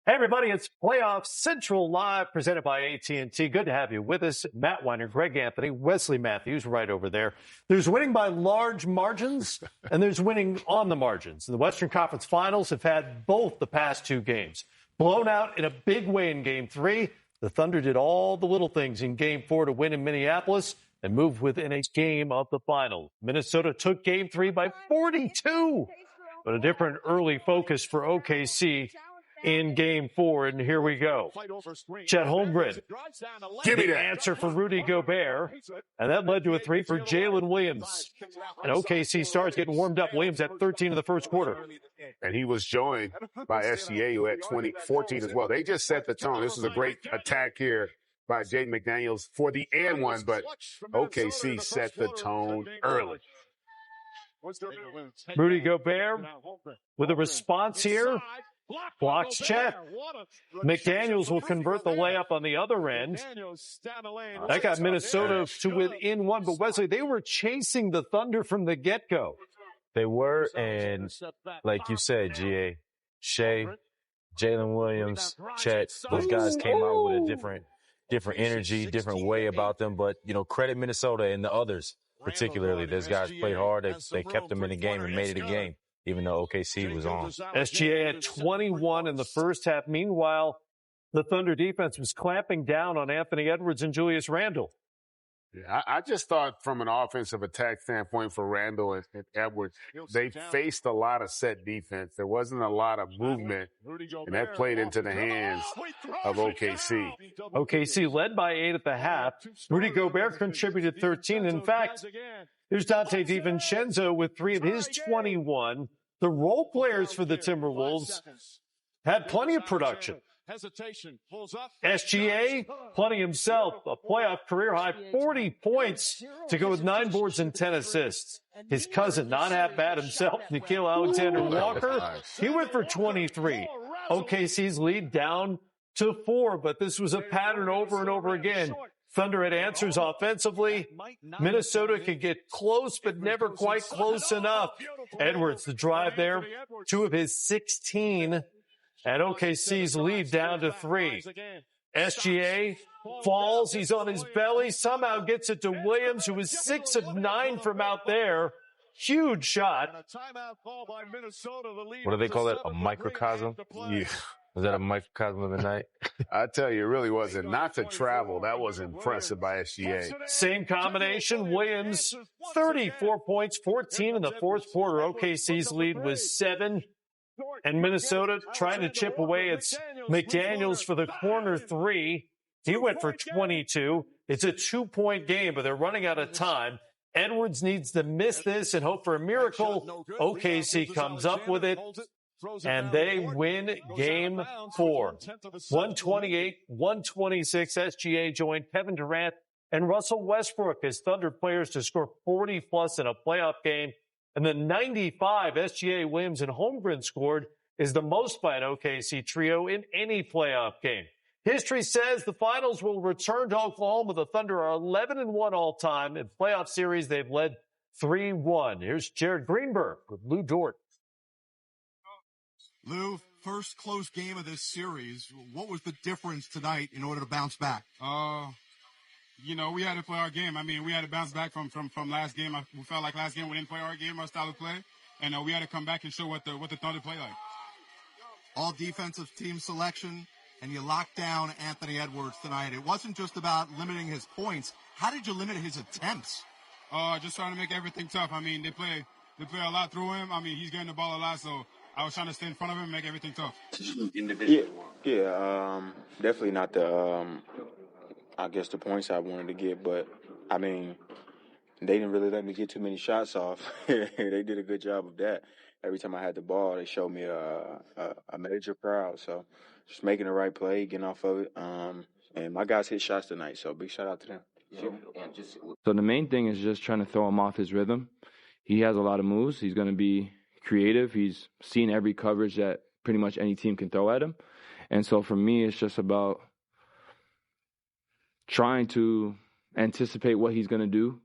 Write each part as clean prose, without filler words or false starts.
Hey, everybody, it's Playoff Central Live presented by AT&T. Good to have you with us. Matt Weiner, Greg Anthony, Wesley Matthews right over there. There's winning by large margins, and there's winning on the margins. The Western Conference Finals have had both the past two games. Blown out in a big way in Game 3. The Thunder did all the little things in Game 4 to win in Minneapolis and move within a game of the final. Minnesota took Game 3 by 42, but a different early focus for OKC in Game 4, and here we go. Chet Holmgren, Give me the that answer for Rudy Gobert, and that led to a three for Jalen Williams. And OKC stars getting warmed up. Williams at 13 in the first quarter. And he was joined by SGA, who had 14 as well. They just set the tone. This is a great attack here by Jaden McDaniels for the and one, but OKC set the tone early. Rudy Gobert with a response here. Blocks Chet. McDaniels will convert the layup on the other end. That got Minnesota to within one. But, Wesley, they were chasing the Thunder from the get-go. They were, and like you said, G.A., Shea, Jalen Williams, Chet, those guys came out with a different energy, different way about them. But, you know, credit Minnesota and the others, particularly. Those guys played hard. They kept them in the game and made it a game, even though OKC was on. SGA had 21 in the first half. Meanwhile, the Thunder defense was clamping down on Anthony Edwards and Julius Randle. Yeah, I just thought from an offensive attack standpoint for Randle and Edwards, they faced a lot of set defense. There wasn't a lot of movement, and that played into the hands of OKC. OKC led by 8 at the half. Rudy Gobert contributed 13. In fact, here's Dante DiVincenzo with 3 of his 21. The role players for the Timberwolves had plenty of production. SGA, plenty himself, a playoff career high 40 points to go with 9 boards and 10 assists. His cousin, not half bad himself, Nickeil Alexander-Walker, he went for 23. OKC's lead down to 4, but this was a pattern over and over again. Thunder had answers offensively. Minnesota could get close, but never quite close enough. Edwards, the drive there, 2 of his 16. And OKC's lead down to 3. SGA falls. He's on his belly. Somehow gets it to Williams, who was 6 of 9 from out there. Huge shot. What do they call it? A microcosm? Yeah. Was that a microcosm of the night? I tell you, it really wasn't. Not to travel. That was impressive by SGA. Same combination. Williams, 34 points, 14 in the fourth quarter. OKC's lead was 7. And Minnesota trying to chip away. It's McDaniels for the corner 3. He went for 22. It's a 2-point game, but they're running out of time. Edwards needs to miss this and hope for a miracle. OKC comes up with it, and they win Game 4. 128-126. SGA joined Kevin Durant and Russell Westbrook as Thunder players to score 40-plus in a playoff game. And the 95 SGA, Williams, and Holmgren scored is the most by an OKC trio in any playoff game. History says the finals will return to Oklahoma. The Thunder are 11-1 all time. In playoff series, they've led 3-1. Here's Jared Greenberg with Lou Dort. Lou, first close game of this series. What was the difference tonight in order to bounce back? You know, we had to play our game. I mean, we had to bounce back from last game. We felt like last game we didn't play our game, our style of play, and we had to come back and show what the Thunder play like. All defensive team selection, and you locked down Anthony Edwards tonight. It wasn't just about limiting his points. How did you limit his attempts? Just trying to make everything tough. I mean, they play a lot through him. I mean, he's getting the ball a lot, so I was trying to stay in front of him and make everything tough. Yeah, definitely not the. I guess the points I wanted to get, but I mean, they didn't really let me get too many shots off. They did a good job of that. Every time I had the ball, they showed me a major crowd. So just making the right play, getting off of it. And my guys hit shots tonight, so big shout out to them. So the main thing is just trying to throw him off his rhythm. He has a lot of moves. He's going to be creative. He's seen every coverage that pretty much any team can throw at him. And so for me, it's just about trying to anticipate what he's going to do,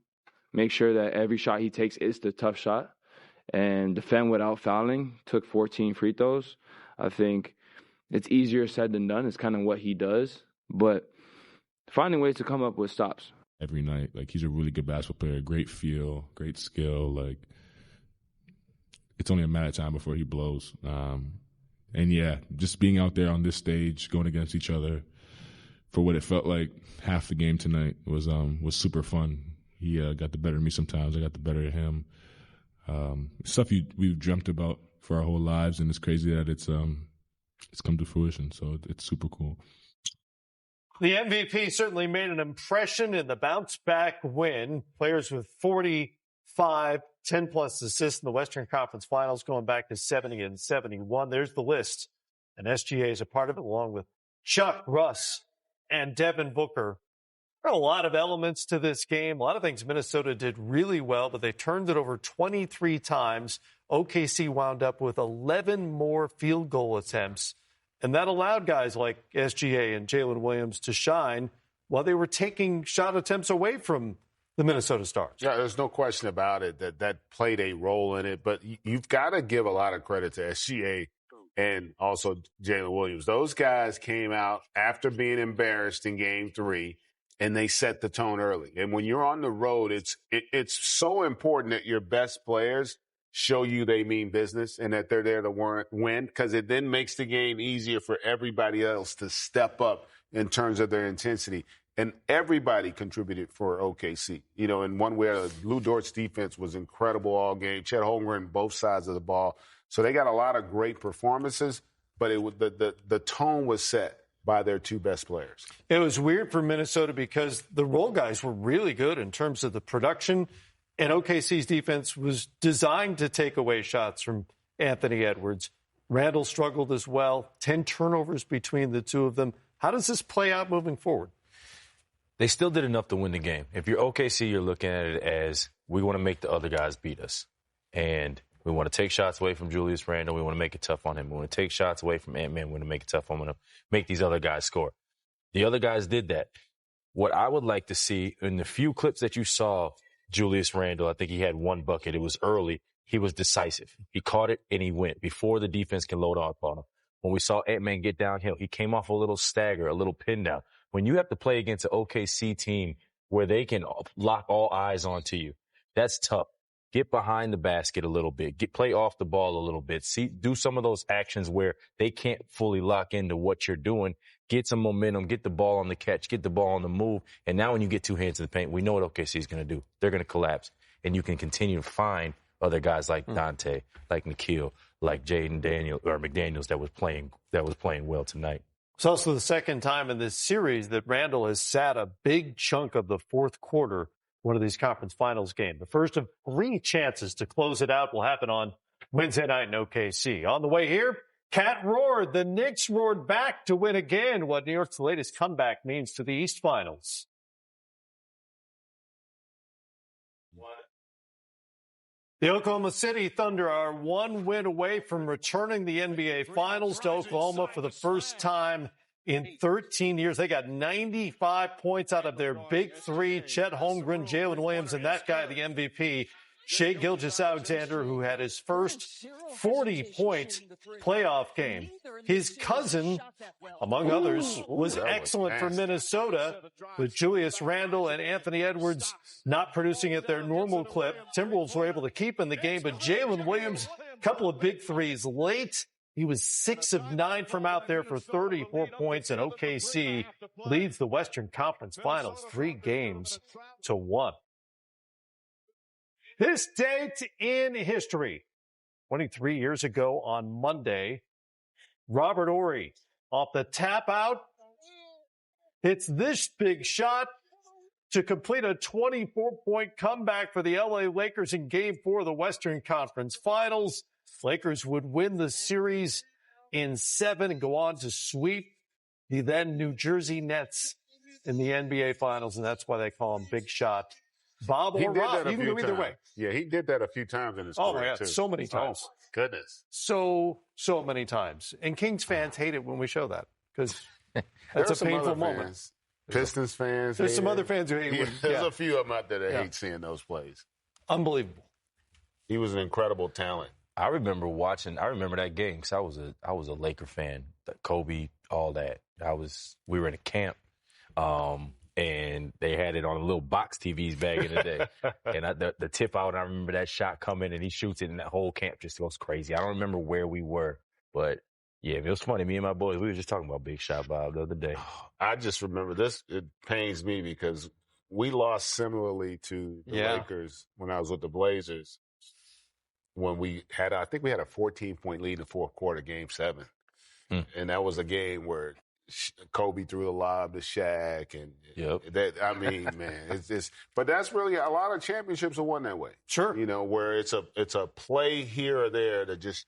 make sure that every shot he takes is the tough shot, and defend without fouling. Took 14 free throws. I think it's easier said than done. It's kind of what he does. But finding ways to come up with stops. Every night, like, he's a really good basketball player, great feel, great skill. Like, it's only a matter of time before he blows. And yeah, just being out there on this stage, going against each other for what it felt like half the game tonight was super fun. He got the better of me sometimes. I got the better of him. Stuff we've dreamt about for our whole lives, and it's crazy that it's come to fruition. So it's super cool. The MVP certainly made an impression in the bounce-back win. Players with 45, 10-plus assists in the Western Conference Finals going back to 70 and 71. There's the list. And SGA is a part of it, along with Chuck, Russ, and Devin Booker. There are a lot of elements to this game. A lot of things Minnesota did really well, but they turned it over 23 times. OKC wound up with 11 more field goal attempts. And that allowed guys like SGA and Jalen Williams to shine while they were taking shot attempts away from the Minnesota Stars. Yeah, there's no question about it that played a role in it. But you've got to give a lot of credit to SGA and also Jalen Williams. Those guys came out after being embarrassed in Game 3, and they set the tone early. And when you're on the road, it's so important that your best players show you they mean business and that they're there to win, because it then makes the game easier for everybody else to step up in terms of their intensity. And everybody contributed for OKC. You know, in one way or another, Lou Dort's defense was incredible all game. Chet Holmgren, both sides of the ball. So they got a lot of great performances, but the tone was set by their two best players. It was weird for Minnesota because the role guys were really good in terms of the production. And OKC's defense was designed to take away shots from Anthony Edwards. Randall struggled as well. 10 turnovers between the two of them. How does this play out moving forward? They still did enough to win the game. If you're OKC, you're looking at it as we want to make the other guys beat us. And we want to take shots away from Julius Randle. We want to make it tough on him. We want to take shots away from Ant-Man. We want to make it tough on him. Make these other guys score. The other guys did that. What I would like to see in the few clips that you saw, Julius Randle, I think he had one bucket. It was early. He was decisive. He caught it and he went before the defense can load off on him. When we saw Ant-Man get downhill, he came off a little stagger, a little pin down. When you have to play against an OKC team where they can lock all eyes onto you, that's tough. Get behind the basket a little bit. Play off the ball a little bit. Do some of those actions where they can't fully lock into what you're doing. Get some momentum. Get the ball on the catch. Get the ball on the move. And now when you get two hands in the paint, we know what OKC is going to do. They're going to collapse. And you can continue to find other guys like Dante, like Nikhil, like Jaden Daniel or McDaniels that was playing well tonight. It's also the second time in this series that Randall has sat a big chunk of the fourth quarter, one of these conference finals games. The first of 3 chances to close it out will happen on Wednesday night in OKC. On the way here, Cat roared. The Knicks roared back to win again. What New York's latest comeback means to the East Finals. The Oklahoma City Thunder are 1 win away from returning the NBA Finals to Oklahoma for the first time in 13 years. They got 95 points out of their big 3, Chet Holmgren, Jalen Williams, and that guy, the MVP, Shai Gilgeous-Alexander, who had his first 40-point playoff game. His cousin, among others, was excellent for Minnesota, with Julius Randle and Anthony Edwards not producing at their normal clip. Timberwolves were able to keep in the game, but Jalen Williams, a couple of big threes late. He was 6 of 9 from out there for 34 points, and OKC leads the Western Conference Finals 3-1. This date in history, 23 years ago on Monday, Robert Horry off the tap out hits this big shot to complete a 24-point comeback for the LA Lakers in Game 4 of the Western Conference Finals. Lakers would win the series in 7 and go on to sweep the then New Jersey Nets in the NBA Finals, and that's why they call him Big Shot. Bob or Rob, you can go either way. Yeah, he did that a few times in his career, too. So many times. Oh, goodness. So many times. And Kings fans hate it when we show that because it's a painful moment. Pistons fans. There's some other fans who hate it. There's a few of them out there that hate seeing those plays. Unbelievable. He was an incredible talent. I remember that game because I was a Laker fan, Kobe, all that. We were in a camp, and they had it on a little box TVs back in the day. And the tip out, I remember that shot coming and he shoots it and that whole camp just goes crazy. I don't remember where we were, but yeah, it was funny. Me and my boys, we were just talking about Big Shot Bob the other day. I just remember this. It pains me because we lost similarly to the Lakers when I was with the Blazers. When I think we had a 14-point lead in the fourth quarter, Game 7. And that was a game where Kobe threw the lob to Shaq, and but that's really a lot of championships are won that way. Sure, where it's a play here or there that just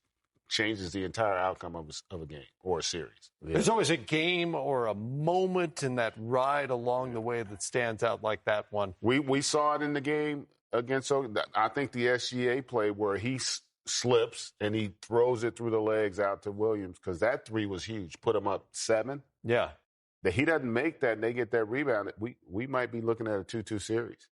changes the entire outcome of a game or a series. Yeah. There's always a game or a moment in that ride along the way that stands out like that one. We saw it in the game against, I think, the SGA play where he slips and he throws it through the legs out to Williams because that three was huge. Put him up 7. Yeah. That he doesn't make that and they get that rebound. We might be looking at a 2-2 series.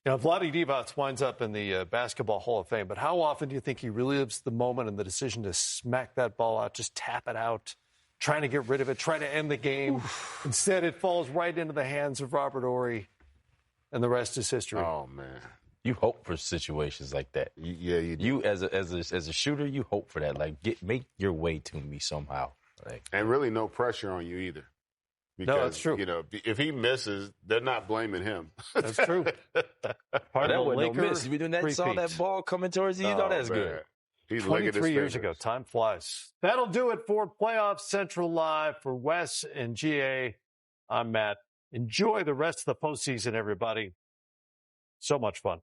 Vlade Divac winds up in the Basketball Hall of Fame, but how often do you think he relives the moment and the decision to smack that ball out, just tap it out, trying to get rid of it, trying to end the game? Instead, it falls right into the hands of Robert Horry, and the rest is history. Oh, man. You hope for situations like that. Yeah, you do. You, as a shooter, you hope for that. Like, make your way to me somehow. And really no pressure on you either. Because, no, that's true. If he misses, they're not blaming him. That's true. Part of the Laker miss. You saw that ball coming towards you. That's man. good. He's 23 years ago. Time flies. That'll do it for Playoff Central Live. For Wes and GA, I'm Matt. Enjoy the rest of the postseason, everybody. So much fun.